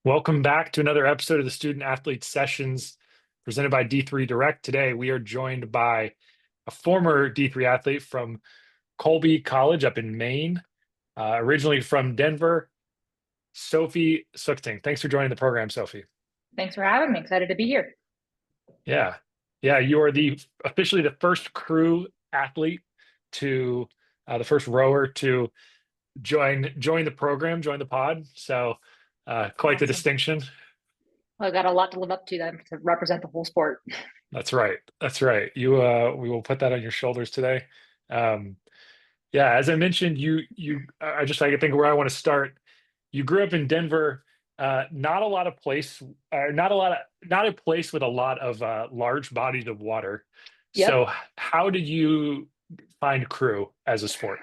Welcome back to another episode of the Student Athlete Sessions presented by D3 Direct. Today, we are joined by a former D3 athlete from Colby College up in Maine, originally from Denver, Sophie Suechting. Thanks for joining the program, Sophie. Thanks for having me. Excited to be here. Yeah. Yeah, you are officially the first crew athlete to the first rower to join the program, join the pod. So quite the Awesome. distinction. Well, I got a lot to live up to then to represent the whole sport. That's right. That's right. We will put that on your shoulders today. Um, yeah, as I mentioned, I think where I want to start. You grew up in Denver, not a lot of place, not a place with a lot of large bodies of water. Yep. So, how did you find crew as a sport?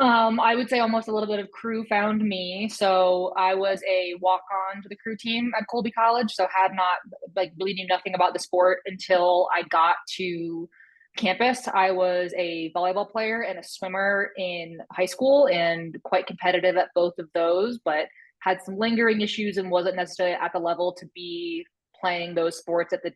I would say almost a little bit of crew found me. So I was a walk-on to the crew team at Colby College. So had not really knew nothing about the sport until I got to campus. I was a volleyball player and a swimmer in high school and quite competitive at both of those, but had some lingering issues and wasn't necessarily at the level to be playing those sports at the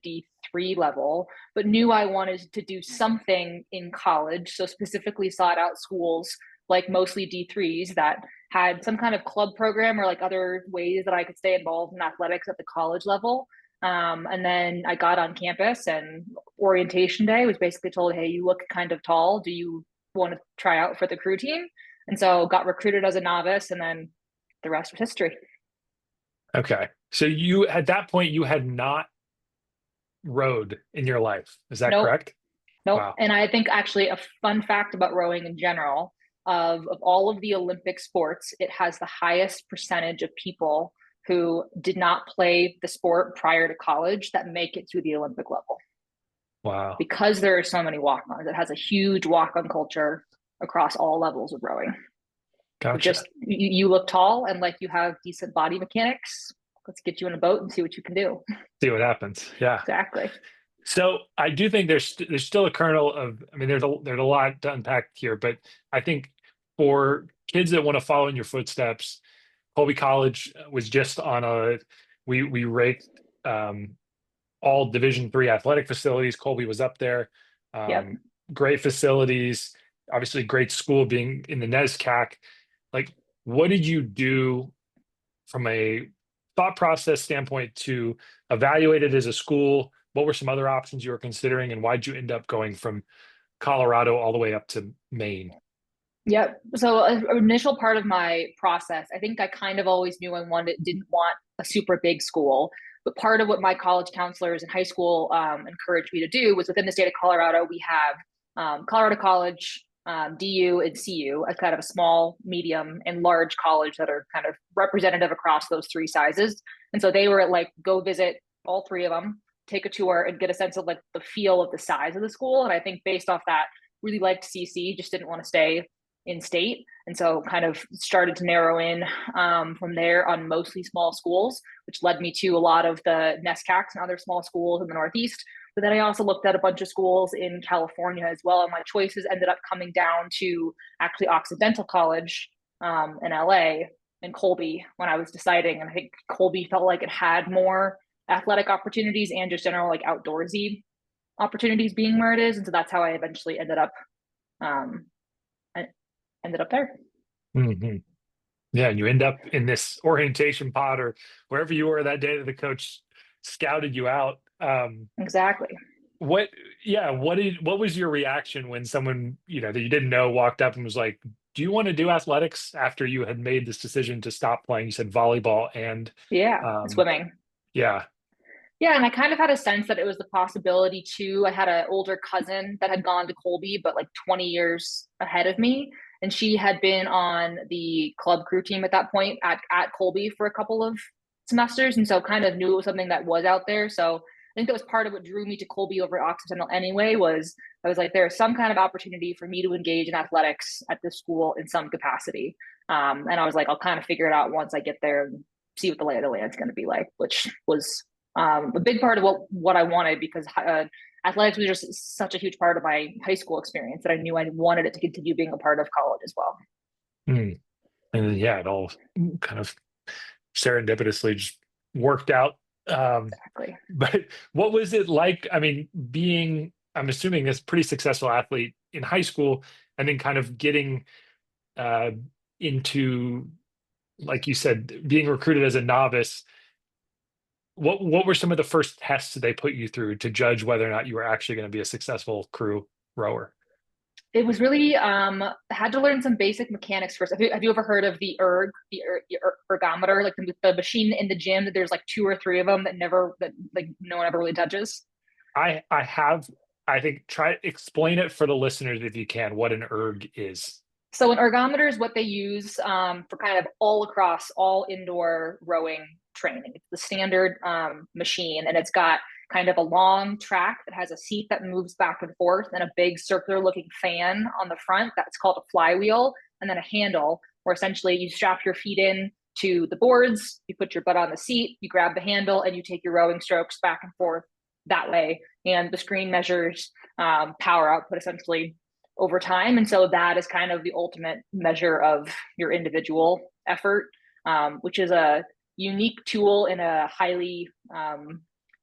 D3 level, but knew I wanted to do something in college. So specifically sought out schools like mostly D3s that had some kind of club program or like other ways that I could stay involved in athletics at the college level. And then I got on campus and orientation day was basically told, hey, you look kind of tall. Do you want to try out for the crew team? And so got recruited as a novice, and then the rest was history. Okay, so you at that point you had not rowed in your life. Is that Nope. correct? Nope. Wow. And I think actually a fun fact about rowing in general of all of the Olympic sports, it has the highest percentage of people who did not play the sport prior to college that make it to the Olympic level Wow. because there are so many walk-ons. It has a huge walk-on culture across all levels of rowing. So Gotcha. just you look tall and like you have decent body mechanics. Let's get you in a boat and see what you can do. See what happens. Yeah. Exactly. So I do think there's still a kernel of, I mean, there's a lot to unpack here, but I think for kids that want to follow in your footsteps, Colby College was just on we raked all Division III athletic facilities. Colby was up there. Yep. Um, Great facilities, obviously great school being in the NESCAC. Like, what did you do from a thought process standpoint to evaluate it as a school? What were some other options you were considering, and why'd you end up going from Colorado all the way up to Maine? Yep. So initial part of my process, I think I kind of always knew didn't want a super big school. But part of what my college counselors in high school encouraged me to do was within the state of Colorado, we have Colorado College, DU, and CU as kind of a small, medium, and large college that are kind of representative across those three sizes. And so they were like, go visit all three of them, take a tour, and get a sense of like the feel of the size of the school. And I think based off that, really liked CC, just didn't want to stay in state. And so kind of started to narrow in from there on mostly small schools, which led me to a lot of the NESCACs and other small schools in the Northeast. But then I also looked at a bunch of schools in California as well. And my choices ended up coming down to actually Occidental College in LA and Colby when I was deciding. And I think Colby felt like it had more athletic opportunities and just general like outdoorsy opportunities being where it is. And so that's how I eventually um, ended up there. Hmm. Yeah, and you end up in this orientation pod or wherever you were that day that the coach scouted you out. Exactly. What, yeah, what was your reaction when someone, that you didn't know walked up and was like, "Do you want to do athletics?" After you had made this decision to stop playing? You said volleyball and, Yeah, um, swimming. yeah. Yeah, and I kind of had a sense that it was the possibility too. I had an older cousin that had gone to Colby, but like 20 years ahead of me. And she had been on the club crew team at that point at Colby for a couple of semesters. And so kind of knew it was something that was out there. So I think that was part of what drew me to Colby over Occidental anyway, was I was like, there's some kind of opportunity for me to engage in athletics at this school in some capacity. And I was like, I'll kind of figure it out once I get there and see what the lay of the land's going to be like, which was a big part of what I wanted because athletics was just such a huge part of my high school experience that I knew I wanted it to continue being a part of college as well. Mm. And yeah, it all kind of serendipitously just worked out. Um, Exactly. but what was it like? I mean, I'm assuming a pretty successful athlete in high school, and then kind of getting uh, into, like you said, being recruited as a novice. What were some of the first tests they put you through to judge whether or not you were actually going to be a successful crew rower? It was really had to learn some basic mechanics first. Have you ever heard of the ergometer, like the machine in the gym that there's like two or three of them that like no one ever really touches? I have, I think, try explain it for the listeners if you can, what an erg is. So an ergometer is what they use for kind of all across all indoor rowing training. It's the standard machine, and it's got kind of a long track that has a seat that moves back and forth, and a big circular looking fan on the front that's called a flywheel, and then a handle where essentially you strap your feet in to the boards, you put your butt on the seat, you grab the handle, and you take your rowing strokes back and forth that way. And the screen measures power output essentially over time. And so that is kind of the ultimate measure of your individual effort, which is a unique tool in a highly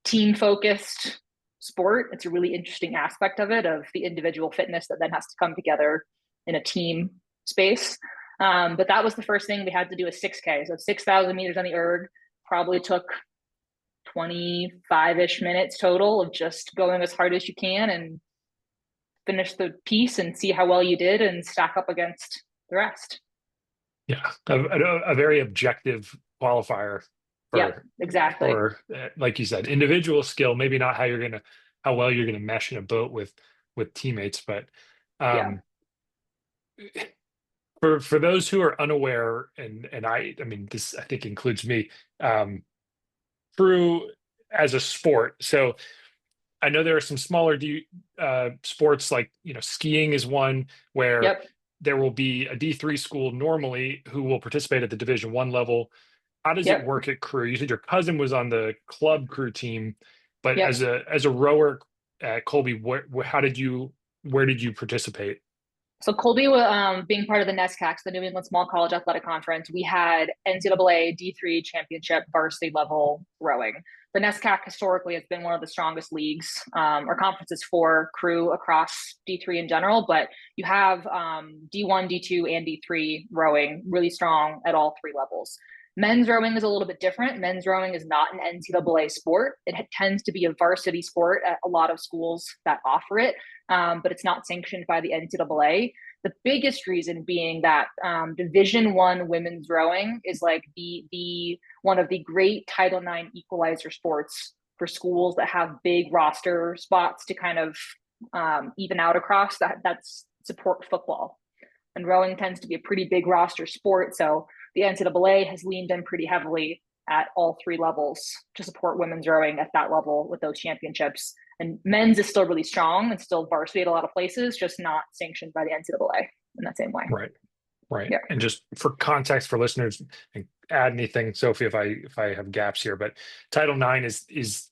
team focused sport. It's a really interesting aspect of it, of the individual fitness that then has to come together in a team space. But that was the first thing we had to do, a 6K. So 6,000 meters on the erg probably took 25-ish minutes total of just going as hard as you can and finish the piece and see how well you did and stack up against the rest. Yeah, a very objective qualifier Yep, for exactly. like you said, individual skill. Maybe not how well you're gonna mesh in a boat with teammates, but Yeah. um, for those who are unaware, and I mean this I think includes me, through as a sport. So I know there are some smaller sports like skiing is one where Yep. there will be a D3 school normally who will participate at the Division 1 level. How does it Yep. work at crew? You said your cousin was on the club crew team, but Yep. as a rower at Colby, where did you participate? So Colby, being part of the NESCAC, the New England Small College Athletic Conference, we had NCAA D3 championship varsity level rowing. The NESCAC historically has been one of the strongest leagues or conferences for crew across D3 in general, but you have D1, D2, and D3 rowing really strong at all three levels. Men's rowing is a little bit different. Men's rowing is not an NCAA sport. It tends to be a varsity sport at a lot of schools that offer it, but it's not sanctioned by the NCAA. The biggest reason being that Division 1 women's rowing is like the one of the great Title IX equalizer sports for schools that have big roster spots to kind of even out across that's support football. And rowing tends to be a pretty big roster sport, so the NCAA has leaned in pretty heavily at all three levels to support women's rowing at that level with those championships. And men's is still really strong and still varsity at a lot of places, just not sanctioned by the NCAA in that same way. Right, right. Yeah. And just for context for listeners, and add anything, Sophie, if I have gaps here, but Title IX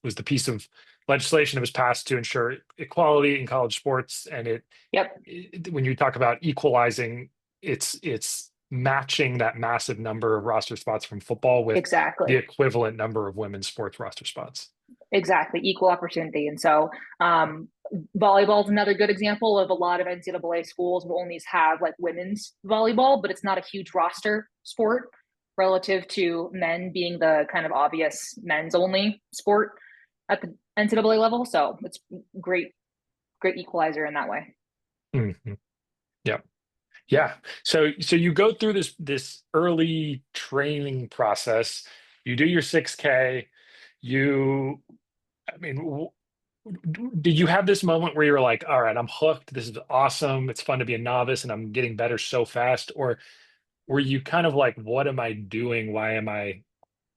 was the piece of legislation that was passed to ensure equality in college sports, and Yep. when you talk about equalizing, it's matching that massive number of roster spots from football with the Exactly. equivalent number of women's sports roster spots. Exactly. Equal opportunity. And so volleyball is another good example of a lot of NCAA schools will only have like women's volleyball, but it's not a huge roster sport relative to men being the kind of obvious men's only sport at the NCAA level. So it's great, great equalizer in that way. Mhm. Yeah. Yeah. So you go through this early training process. You do your 6K. You, I mean, did you have this moment where you were like, all right, I'm hooked. This is awesome. It's fun to be a novice and I'm getting better so fast? Or were you kind of like, what am I doing? Why am I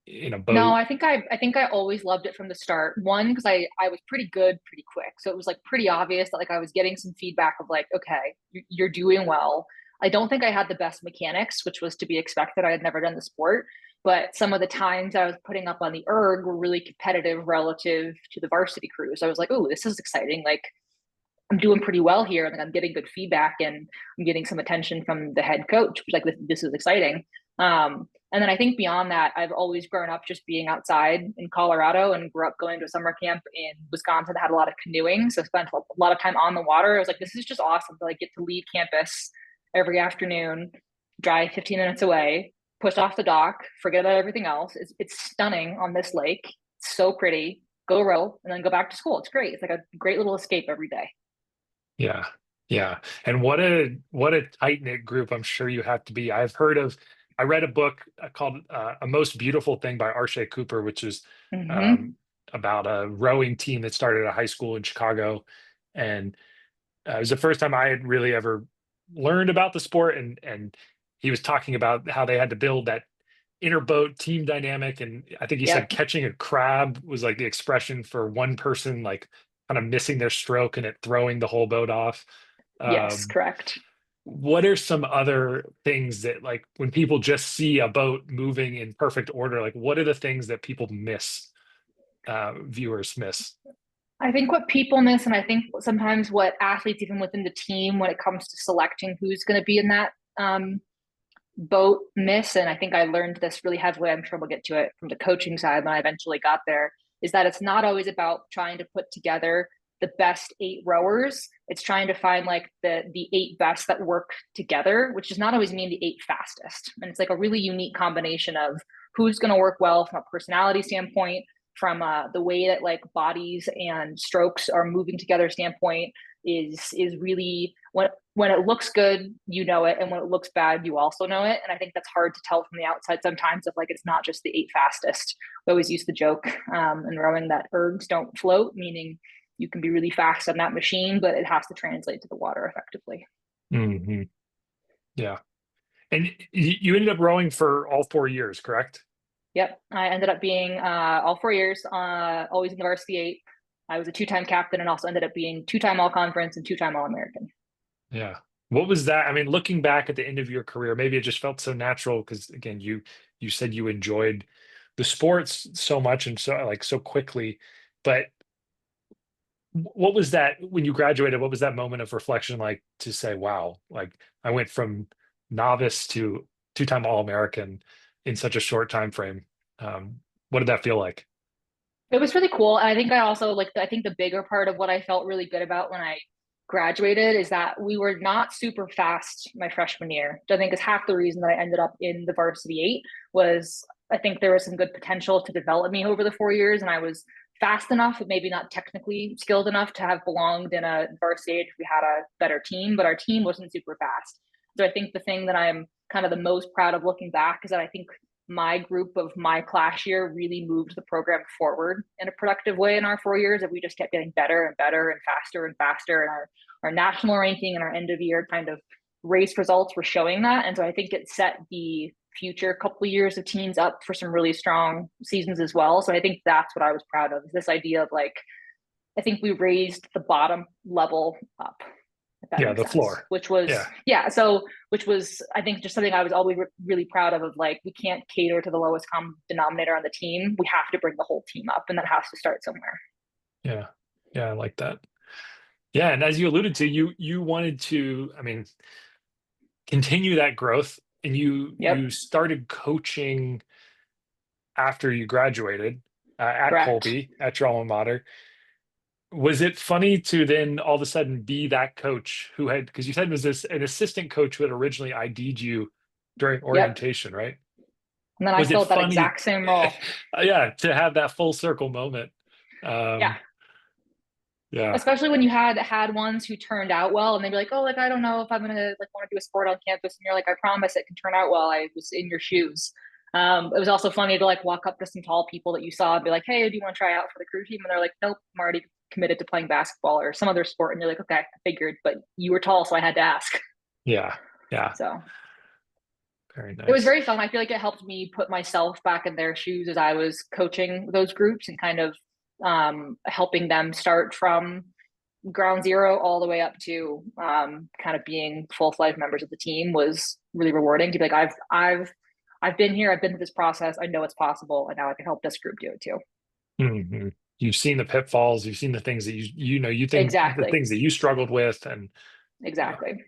in a No, boat? I think I always loved it from the start. One, because I was pretty good pretty quick. So it was like pretty obvious that like I was getting some feedback of like, okay, you're doing well. I don't think I had the best mechanics, which was to be expected. I had never done the sport, but some of the times I was putting up on the erg were really competitive relative to the varsity crew. So I was like, oh, this is exciting. Like I'm doing pretty well here. Like I'm getting good feedback and I'm getting some attention from the head coach. Like this is exciting. And then I think beyond that, I've always grown up just being outside in Colorado and grew up going to a summer camp in Wisconsin that had a lot of canoeing. So I spent a lot of time on the water. I was like, this is just awesome to like get to leave campus every afternoon, drive 15 minutes away, push off the dock, forget about everything else. It's stunning on this lake. It's so pretty. Go row and then go back to school. It's great. It's like a great little escape every day. Yeah. Yeah. And what a tight-knit group I'm sure you have to be. I read a book called A Most Beautiful Thing by Arshay Cooper, which is Mm-hmm. um, about a rowing team that started at a high school in Chicago. And it was the first time I had really ever learned about the sport, and he was talking about how they had to build that interboat team dynamic. And I think he said Yep. catching a crab was like the expression for one person like kind of missing their stroke and it throwing the whole boat off. Yes, Um, correct. what are some other things that, like, when people just see a boat moving in perfect order, like what are the things that people miss, viewers miss? I think what people miss, and I think sometimes what athletes, even within the team, when it comes to selecting who's going to be in that boat, miss, and I think I learned this really heavily. I'm sure we'll get to it from the coaching side when I eventually got there, is that it's not always about trying to put together the best eight rowers. It's trying to find like the eight best that work together, which does not always mean the eight fastest. And it's like a really unique combination of who's going to work well from a personality standpoint, from the way that like bodies and strokes are moving together standpoint, is really when it looks good, you know it, and when it looks bad, you also know it. And I think that's hard to tell from the outside sometimes. Of like, it's not just the eight fastest. We always use the joke in rowing that ergs don't float, meaning you can be really fast on that machine, but it has to translate to the water effectively. Hmm. Yeah. And you ended up rowing for all 4 years, correct? Yep, I ended up being all 4 years, always in the varsity eight. I was a two-time captain and also ended up being two-time all conference and two-time all American. Yeah. What was that? I mean, looking back at the end of your career, maybe it just felt so natural because again, you said you enjoyed the sports so much and so like so quickly. But what was that when you graduated? What was that moment of reflection like to say, wow, like I went from novice to two-time All-American in such a short time frame? What did that feel like? It was really cool. And I think I also like, I think the bigger part of what I felt really good about when I graduated is that we were not super fast my freshman year, which I think is half the reason that I ended up in the varsity eight. Was I think there was some good potential to develop me over the 4 years, and I was fast enough, but maybe not technically skilled enough to have belonged in a varsity eight if we had a better team, but our team wasn't super fast. So I think the thing that I'm kind of the most proud of looking back is that I think my group of my class year really moved the program forward in a productive way in our 4 years. That we just kept getting better and better and faster and faster. And our national ranking and our end of year kind of race results were showing that. And so I think it set the future couple of years of teams up for some really strong seasons as well. So I think that's what I was proud of, is this idea of like, I think we raised the bottom level up, if that Yeah, makes the sense. floor. Which was, Yeah. yeah, so which was, I think, just something I was always really proud of like, we can't cater to the lowest common denominator on the team. We have to bring the whole team up, and that has to start somewhere. Yeah. Yeah, I like that. Yeah, and as you alluded to, you wanted to, I mean, continue that growth, and you Yep, started coaching after you graduated at correct. Colby at your alma mater. Was it funny to then all of a sudden be that coach who had, because you said it was this an assistant coach who had originally ID'd you during Yep. orientation, right? And then I Was it filled that funny, exact same role. yeah, to have that full circle moment? Yeah. Um, yeah, Especially when you had ones who turned out well and they'd be like, oh, like I don't know if I'm gonna like want to do a sport on campus, and you're like, I promise it can turn out well. I was in your shoes. It was also funny to like walk up to some tall people that you saw and be like, hey, do you want to try out for the crew team? And they're like, nope, I'm already committed to playing basketball or some other sport. And you're like, okay, I figured, but you were tall, so I had to ask. yeah, yeah. So Very it was nice. very fun. I feel like it helped me put myself back in their shoes as I was coaching those groups and kind of helping them start from ground zero all the way up to kind of being full-fledged members of the team was really rewarding to be like, I've been here, I've been through this process, I know it's possible, and now I can help this group do it too. Hmm. You've seen the pitfalls, you've seen the things that you think the Exactly. things that you struggled with, and yeah, Exactly.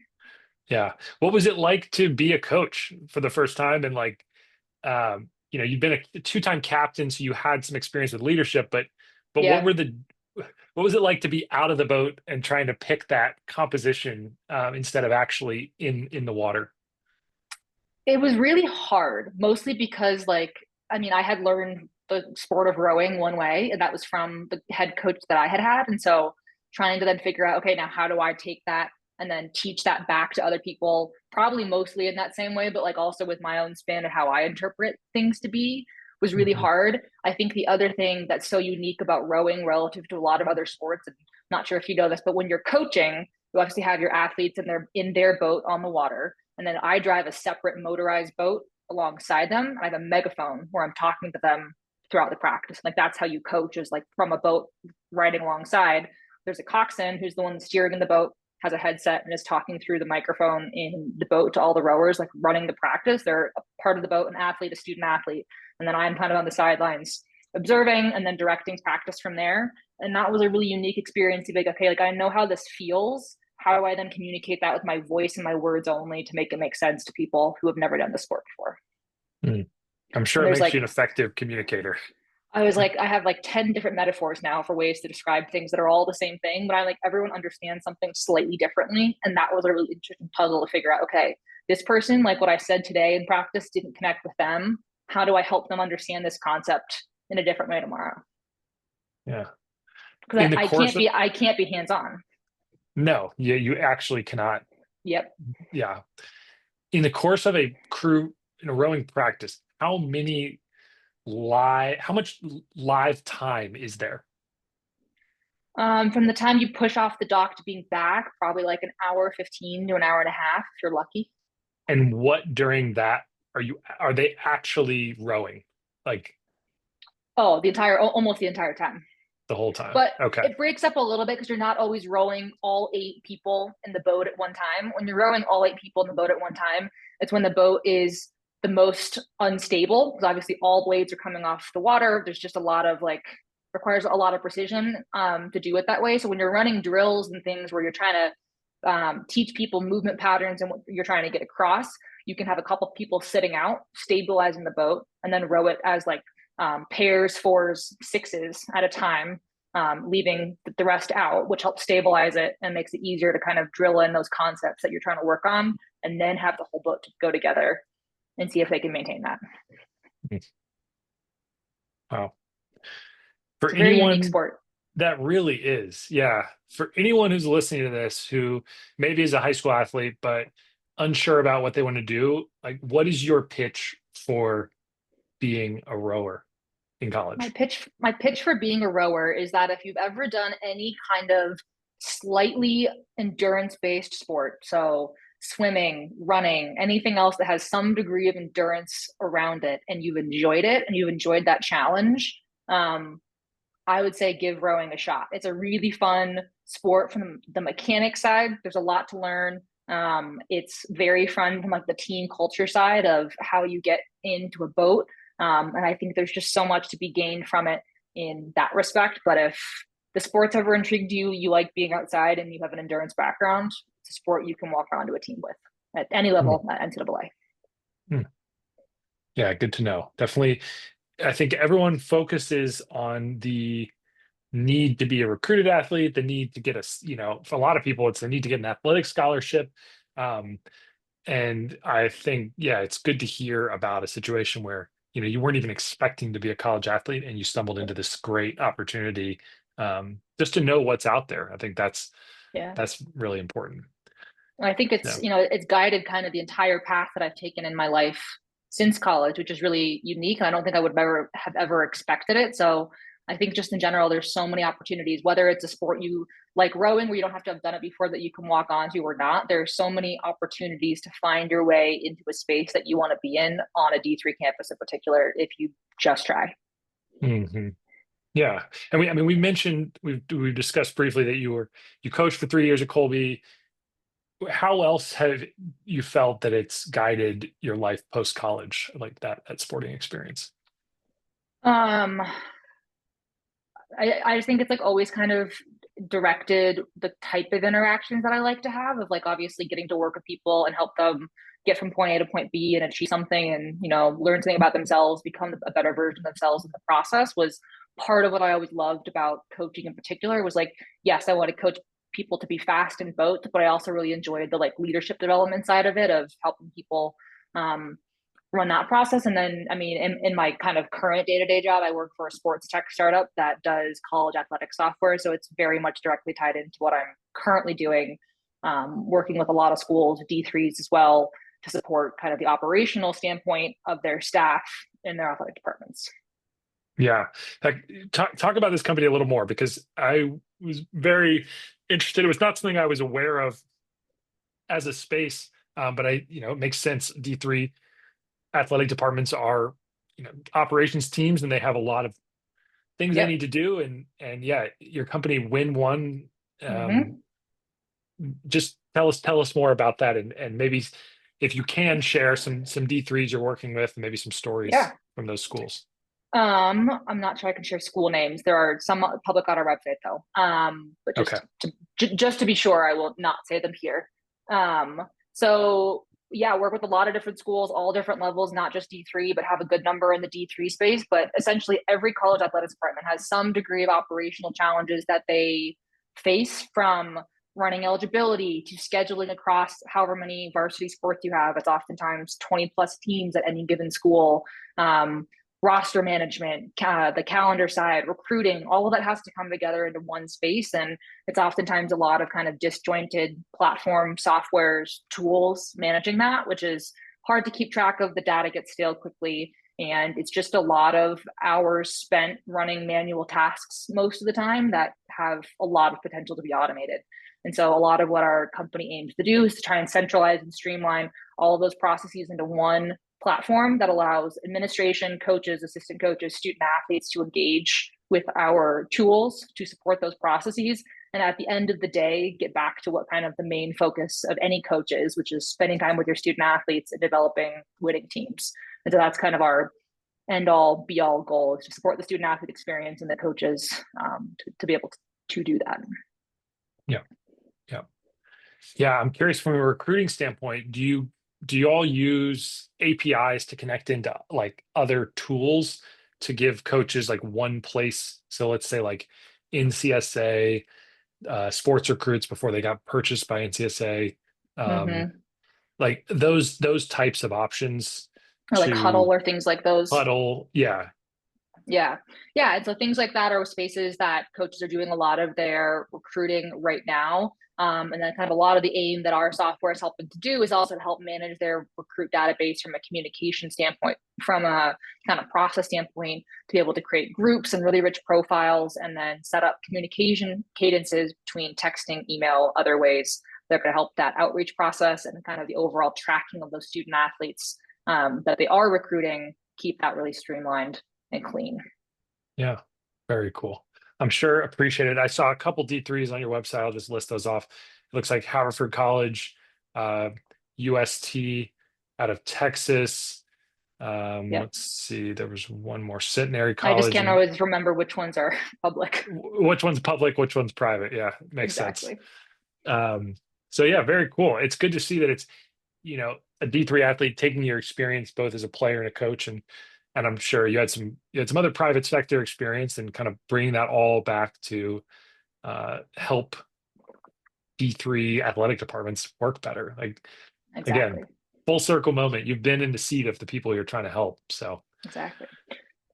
yeah. What was it like to be a coach for the first time, and like you've been a two-time captain, so you had some experience with leadership, but Yeah. what was it like to be out of the boat and trying to pick that composition instead of actually in the water? It was really hard, mostly because I mean, I had learned the sport of rowing one way, and that was from the head coach that I had had. And so trying to then figure out, okay, now how do I take that and then teach that back to other people, probably mostly in that same way, but like also with my own spin of how I interpret things to be was really Mhm. hard. I think the other thing that's so unique about rowing relative to a lot of other sports, and not sure if you know this, but when you're coaching, you obviously have your athletes and they're in their boat on the water. And then I drive a separate motorized boat alongside them. I have a megaphone where I'm talking to them throughout the practice. Like that's how you coach is like from a boat riding alongside. There's a coxswain who's the one steering the boat, has a headset and is talking through the microphone in the boat to all the rowers, like running the practice. They're a part of the boat, an athlete, a student athlete. And then I'm kind of on the sidelines observing and then directing practice from there. And that was a really unique experience to be like, okay, like I know how this feels. How do I then communicate that with my voice and my words only to make it make sense to people who have never done the sport before? Mm. I'm sure And it there's makes you an like, effective communicator. I have like 10 different metaphors now for ways to describe things that are all the same thing, but I like everyone understands something slightly differently. And that was a really interesting puzzle to figure out, okay, this person, like what I said today in practice didn't connect with them. How do I help them understand this concept in a different way tomorrow? Yeah. Because In the course of I can't be hands on. no, you actually cannot. Yep. Yeah. In the course of a crew in a rowing practice, how much live time is there? From the time you push off the dock to being back, probably like an hour 15 to an hour and a half if you're lucky. And what during that are they actually rowing? Like Oh, almost the entire time. the whole time? But Okay. it breaks up a little bit because you're not always rowing all 8 people in the boat at one time. When you're rowing all 8 people in the boat at one time, it's when the boat is the most unstable because obviously all blades are coming off the water. There's just a lot of requires a lot of precision to do it that way. So when you're running drills and things where you're trying to teach people movement patterns and what you're trying to get across, you can have a couple people sitting out, stabilizing the boat, and then row it as pairs, fours, sixes at a time, leaving the rest out, which helps stabilize it and makes it easier to kind of drill in those concepts that you're trying to work on, and then have the whole boat go together and see if they can maintain that. Wow. For It's a very unique anyone sport. that really is, yeah. For anyone who's listening to this who maybe is a high school athlete but unsure about what they want to do, like what is your pitch for being a rower in college? My pitch for being a rower is that if you've ever done any kind of slightly endurance based sport, so swimming, running, anything else that has some degree of endurance around it, and you've enjoyed it and you've enjoyed that challenge, I would say give rowing a shot. It's a really fun sport from the mechanic side. There's a lot to learn. It's very fun from like the team culture side of how you get into a boat. And I think there's just so much to be gained from it in that respect. But if the sport's ever intrigued you, you like being outside and you have an endurance background, it's a sport you can walk around to a team with at any Hmm. level at NCAA. Hmm. Yeah, good to know. Definitely, I think everyone focuses on the need to be a recruited athlete, the need to get for a lot of people, it's the need to get an athletic scholarship. Um, and I think, yeah, it's good to hear about a situation where, you weren't even expecting to be a college athlete and you stumbled into this great opportunity just to know what's out there. I think Yeah. that's really important. I think Yeah. it's guided kind of the entire path that I've taken in my life since college, which is really unique. And I don't think I would ever expected it. So I think just in general, there's so many opportunities, whether it's a sport you like rowing, where you don't have to have done it before that you can walk onto or not. There's so many opportunities to find your way into a space that you want to be in on a D3 campus in particular, if you just try. Hmm. Yeah. And I mean, we've discussed briefly that you coached for 3 years at Colby. How else have you felt that it's guided your life post college, like that sporting experience? Um, I just think it's like always kind of directed the type of interactions that I like to have of like obviously getting to work with people and help them get from point A to point B and achieve something and, learn something about themselves, become a better version of themselves in the process was part of what I always loved about coaching in particular was like, yes, I want to coach people to be fast in both, but I also really enjoyed the like leadership development side of it of helping people um, run that process. And then, I mean, in my kind of current day-to-day job, I work for a sports tech startup that does college athletic software. So it's very much directly tied into what I'm currently doing, working with a lot of schools, D3s as well, to support kind of the operational standpoint of their staff in their athletic departments. Yeah. Like, talk about this company a little more because I was very interested. It was not something I was aware of as a space, but it makes sense. D3 athletic departments are, operations teams, and they have a lot of things they Yep. need to do. And yeah, your company WinWon. Mm-hmm. Just tell us more about that, and maybe if you can share some D3s you're working with, and maybe some stories Yeah. from those schools. I'm not sure I can share school names. There are some public on our website though. But Okay. just to be sure, I will not say them here. So yeah, work with a lot of different schools, all different levels, not just D3, but have a good number in the D3 space. But essentially, every college athletics department has some degree of operational challenges that they face, from running eligibility to scheduling across however many varsity sports you have. It's oftentimes 20 plus teams at any given school. Um, Roster management, the calendar side, recruiting, all of that has to come together into one space. And it's oftentimes a lot of kind of disjointed platform softwares, tools managing that, which is hard to keep track of. The data gets stale quickly. And it's just a lot of hours spent running manual tasks most of the time that have a lot of potential to be automated. And so a lot of what our company aims to do is to try and centralize and streamline all of those processes into one platform that allows administration, coaches, assistant coaches, student athletes to engage with our tools to support those processes. And at the end of the day, get back to what kind of the main focus of any coach is, which is spending time with your student athletes and developing winning teams. And so that's kind of our end all be all goal, is to support the student athlete experience and the coaches to be able to do that. Yeah. Yeah. Yeah. I'm curious, from a recruiting standpoint, do you all use APIs to connect into like other tools to give coaches like one place? So let's say like NCSA, sports recruits before they got purchased by NCSA, um, Mm-hmm. like those types of options Or like Huddle to or things like those. huddle. Yeah. Yeah. Yeah. And so things like that are spaces that coaches are doing a lot of their recruiting right now. And then kind of a lot of the aim that our software is helping to do is also to help manage their recruit database from a communication standpoint, from a kind of process standpoint, to be able to create groups and really rich profiles, and then set up communication cadences between texting, email, other ways that are going to help that outreach process and kind of the overall tracking of those student athletes that they are recruiting, keep that really streamlined and clean. Yeah. Very cool. I'm sure appreciated. I saw a couple D3s on your website. I'll just list those off. It looks like Haverford College, uh, UST out of Texas. Yep. Let's see. There was one more, Centenary I just College, can't and always remember which ones are public. which one's public, which one's private. Yeah, makes sense. Exactly. Um, so yeah, very cool. It's good to see that it's, a D3 athlete taking your experience both as a player and a coach, and I'm sure you had some other private sector experience, and kind of bringing that all back to help D3 athletic departments work better. Like, again, Exactly. full circle moment. You've been in the seat of the people you're trying to help. So Exactly.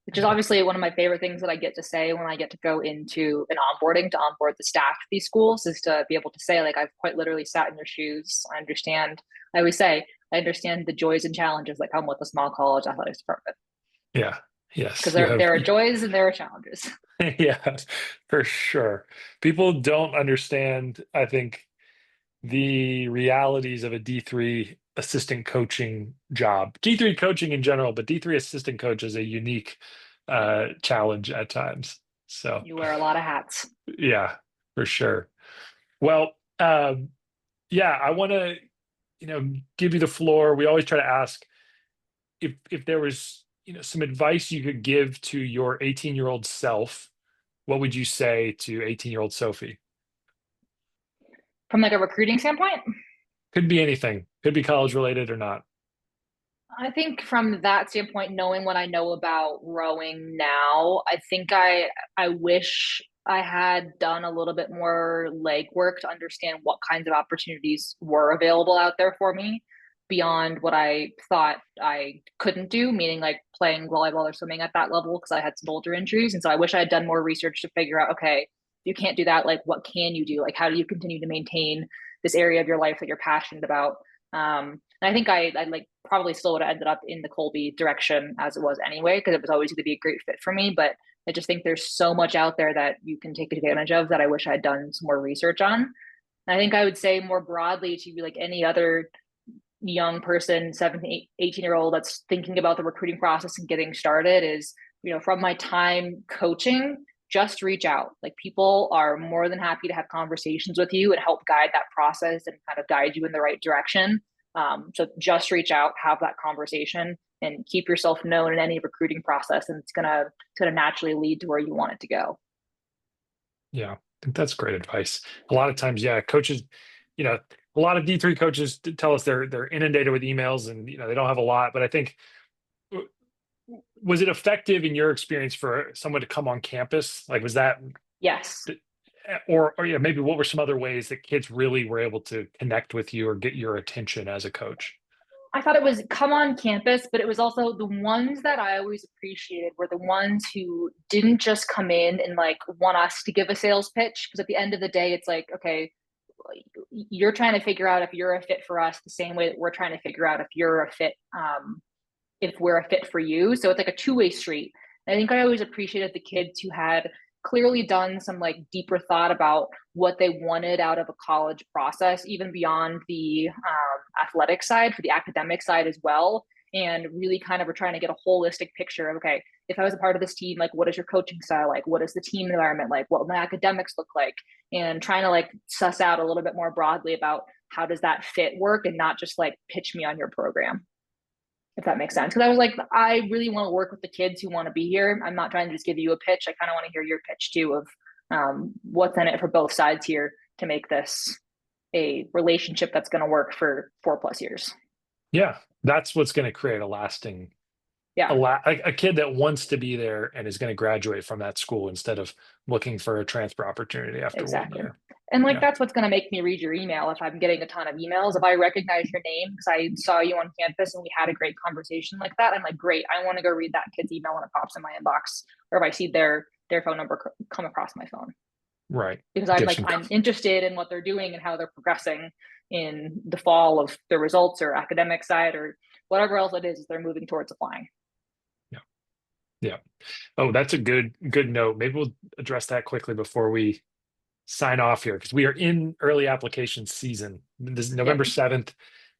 Which is yeah, obviously one of my favorite things that I get to say when I get to go into an onboarding to onboard the staff of these schools, is to be able to say, like, I've quite literally sat in your shoes. I understand. I always say, I understand the joys and challenges that come with a small college athletics department, yeah, because yes, you there have. are joys and there are challenges. Yeah, for sure. People don't understand, I think, the realities of a D3 assistant coaching job. D3 coaching in general, but D3 assistant coach is a unique Yep. challenge at times. So You wear a lot of hats. yeah, for sure. Well, yeah, I want to, give you the floor. We always try to ask if there was, some advice you could give to your 18-year-old self. What would you say to 18-year-old Sophie? From like a recruiting standpoint? Could be anything. Could be college related or not. I think from that standpoint, knowing what I know about rowing now, I wish I had done a little bit more legwork to understand what kinds of opportunities were available out there for me beyond what I thought I couldn't do, meaning like playing volleyball or swimming at that level because I had some shoulder injuries. And so I wish I had done more research to figure out, okay, you can't do that. Like, what can you do? Like, how do you continue to maintain this area of your life that you're passionate about? And I think I like probably still would have ended up in the Colby direction as it was anyway, because it was always going to be a great fit for me. But I just think there's so much out there that you can take advantage of that I wish I'd done some more research on. And I think I would say more broadly to be like any other young person, 17, 18-year-old that's thinking about the recruiting process and getting started is, from my time coaching, just reach out. Like people are more than happy to have conversations with you and help guide that process and kind of guide you in the right direction. So just reach out, have that conversation, and keep yourself known in any recruiting process, and it's gonna naturally lead to where you want it to go. Yeah, I think that's great advice. A lot of times, yeah, coaches, you know, a lot of D3 coaches tell us they're inundated with emails and they don't have a lot. But I think was it effective in your experience for someone to come on campus? Like, was that Yes. or yeah, maybe what were some other ways that kids really were able to connect with you or get your attention as a coach? I thought it was come on campus, but it was also the ones that I always appreciated were the ones who didn't just come in and like want us to give a sales pitch. Because at the end of the day, it's like, okay, you're trying to figure out if you're a fit for us the same way that we're trying to figure out if you're a fit, if we're a fit for you. So it's like a two-way street. And I think I always appreciated the kids who had clearly done some like deeper thought about what they wanted out of a college process, even beyond the athletic side, for the academic side as well. And really kind of are trying to get a holistic picture of, okay, if I was a part of this team, like what is your coaching style like? What is the team environment like? What my academics look like? And trying to like suss out a little bit more broadly about how does that fit work and not just like pitch me on your program, if that makes sense. Because I was like, I really want to work with the kids who want to be here. I'm not trying to just give you a pitch. I kind of want to hear your pitch too of what's in it for both sides here to make this a relationship that's going to work for 4+ years. Yeah, that's what's going to create a lasting Yeah, a kid that wants to be there and is going to graduate from that school instead of looking for a transfer opportunity after one exactly. year. And like Yeah, that's what's going to make me read your email if I'm getting a ton of emails. If I recognize your name because I saw you on campus and we had a great conversation like that, I'm like, great, I want to go read that kid's email when it pops in my inbox, or if I see their phone number come across my phone, right. because I'm Give like some. I'm interested in what they're doing and how they're progressing in the fall of their results or academic side or whatever else it is they're moving towards applying. Yeah, yeah. Oh, that's a good note. Maybe we'll address that quickly before we sign off here because we are in early application season. This is November Yep.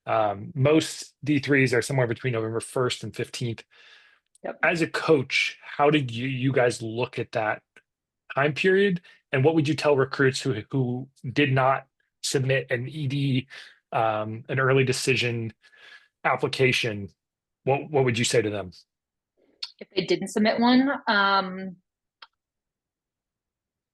7th. Most D3s are somewhere between November 1st and 15th. Yep. As a coach, how did you guys look at that time period? And what would you tell recruits who did not submit an ED, an early decision application? What would you say to them? If they didn't submit one,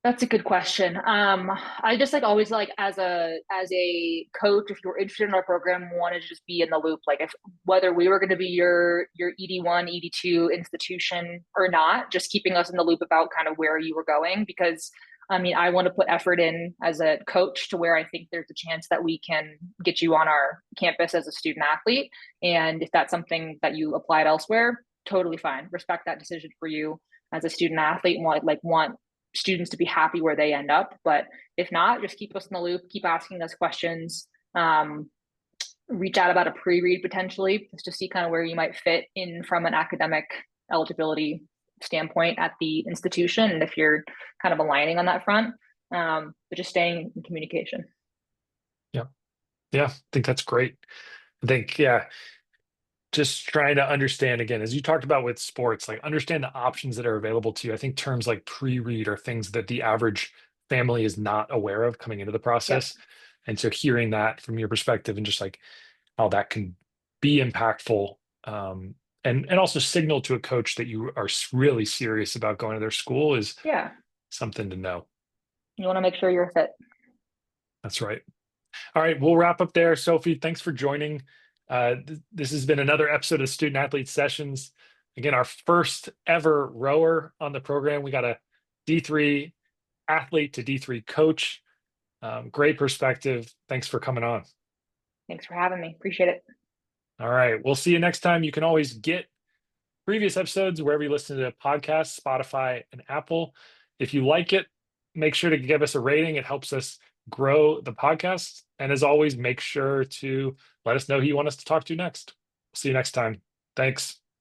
that's a good question. I just like always like as a coach, if you're interested in our program, wanted to just be in the loop. Like if whether we were going to be your ED1, ED2 institution or not, just keeping us in the loop about kind of where you were going. Because I mean, I want to put effort in as a coach to where I think there's a chance that we can get you on our campus as a student athlete. And if that's something that you applied elsewhere, totally fine. Respect that decision for you as a student athlete and want students to be happy where they end up. But if not, just keep us in the loop, keep asking us questions, reach out about a pre-read potentially, just to see kind of where you might fit in from an academic eligibility standpoint at the institution. And if you're kind of aligning on that front, but just staying in communication. Yeah, yeah, I think that's great. I think, yeah, just trying to understand again, as you talked about with sports, like understand the options that are available to you. I think terms like pre-read are things that the average family is not aware of coming into the Yep. process. And so hearing that from your perspective and just like how that can be impactful, and also signal to a coach that you are really serious about going to their school is Yeah. something to know. You want to make sure you're fit. That's right. All right, we'll wrap up there. Sophie, thanks for joining. This has been another episode of Student Athlete Sessions. Again, our first ever rower on the program. We got a D3 athlete to D3 coach. Great perspective. Thanks for coming on. Thanks for having me. Appreciate it. All right, we'll see you next time. You can always get previous episodes wherever you listen to podcasts, Spotify and Apple. If you like it, make sure to give us a rating. It helps us grow the podcast. And as always, make sure to let us know who you want us to talk to next. See you next time. Thanks.